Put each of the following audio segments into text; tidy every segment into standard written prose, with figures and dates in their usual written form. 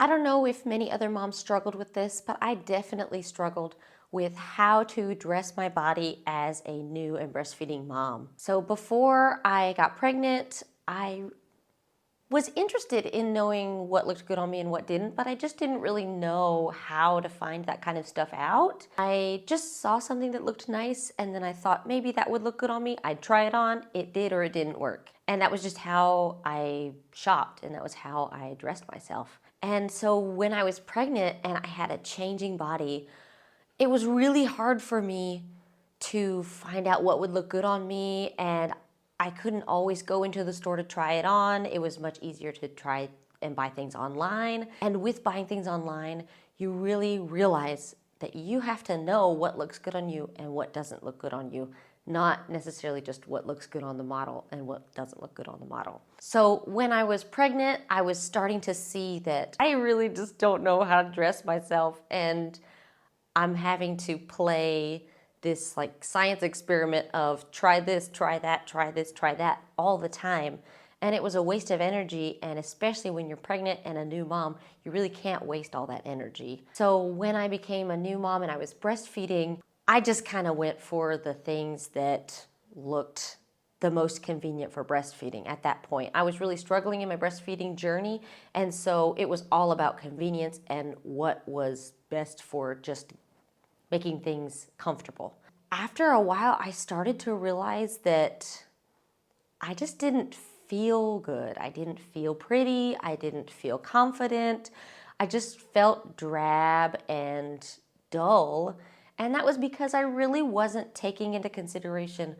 I don't know if many other moms struggled with this, but I definitely struggled with how to dress my body as a new and breastfeeding mom. So before I got pregnant, I was interested in knowing what looked good on me and what didn't, but I just didn't really know how to find that kind of stuff out. I just saw something that looked nice and then I thought maybe that would look good on me. I'd try it on, it did or it didn't work. And that was just how I shopped and that was how I dressed myself. And so when I was pregnant and I had a changing body, it was really hard for me to find out what would look good on me, and I couldn't always go into the store to try it on. It was much easier to try and buy things online. And with buying things online, you really realize that you have to know what looks good on you and what doesn't look good on you, not necessarily just what looks good on the model and what doesn't look good on the model. So when I was pregnant, I was starting to see that I really just don't know how to dress myself, and I'm having to play this like science experiment of try this, try that, try this, try that all the time. And it was a waste of energy, and especially when you're pregnant and a new mom, you really can't waste all that energy. So when I became a new mom and I was breastfeeding, I just kind of went for the things that looked the most convenient for breastfeeding at that point. I was really struggling in my breastfeeding journey, and so it was all about convenience and what was best for just making things comfortable. After a while, I started to realize that I just didn't feel good. I didn't feel pretty. I didn't feel confident. I just felt drab and dull. And that was because I really wasn't taking into consideration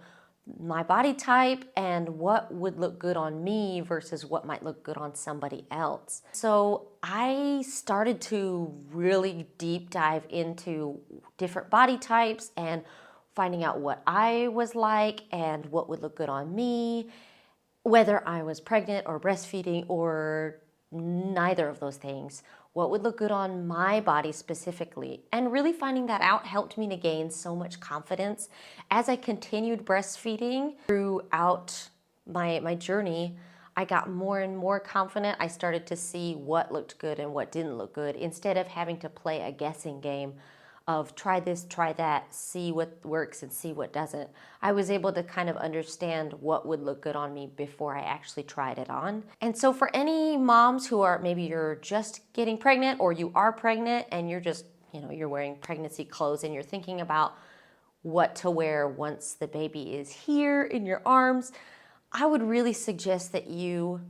my body type and what would look good on me versus what might look good on somebody else. So I started to really deep dive into different body types and finding out what I was like and what would look good on me, whether I was pregnant or breastfeeding or neither of those things. What would look good on my body specifically? And really finding that out helped me to gain so much confidence. As I continued breastfeeding throughout my journey, I got more and more confident. I started to see what looked good and what didn't look good instead of having to play a guessing game of try this, try that, see what works and see what doesn't. I was able to kind of understand what would look good on me before I actually tried it on. And so for any moms who are, maybe you're just getting pregnant or you are pregnant and you're just, you're wearing pregnancy clothes and you're thinking about what to wear once the baby is here in your arms, I would really suggest that you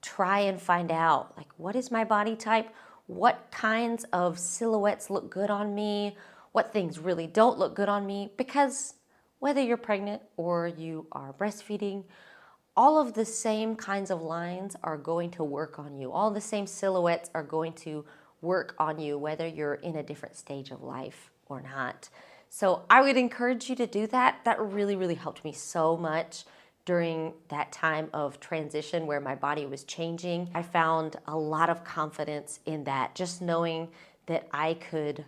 try and find out, like, what is my body type? What kinds of silhouettes look good on me? What things really don't look good on me? Because whether you're pregnant or you are breastfeeding, all of the same kinds of lines are going to work on you. All the same silhouettes are going to work on you, whether you're in a different stage of life or not. So I would encourage you to do that. That really, really helped me so much during that time of transition where my body was changing. I found a lot of confidence in that, just knowing that I could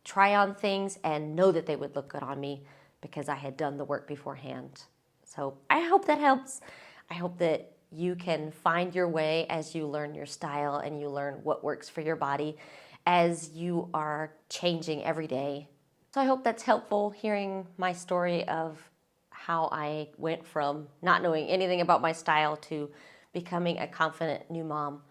try on things and know that they would look good on me because I had done the work beforehand. So I hope that helps. I hope that you can find your way as you learn your style and you learn what works for your body as you are changing every day. So I hope that's helpful, hearing my story of how I went from not knowing anything about my style to becoming a confident new mom.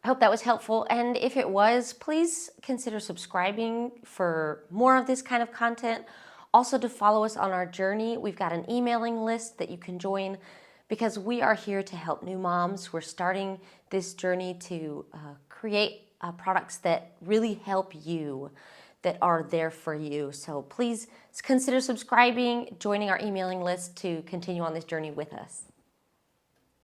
I hope that was helpful, and if it was, please consider subscribing for more of this kind of content. Also, to follow us on our journey, we've got an emailing list that you can join because we are here to help new moms who are starting this journey to create products that really help you, that are there for you. So please consider subscribing, joining our emailing list to continue on this journey with us.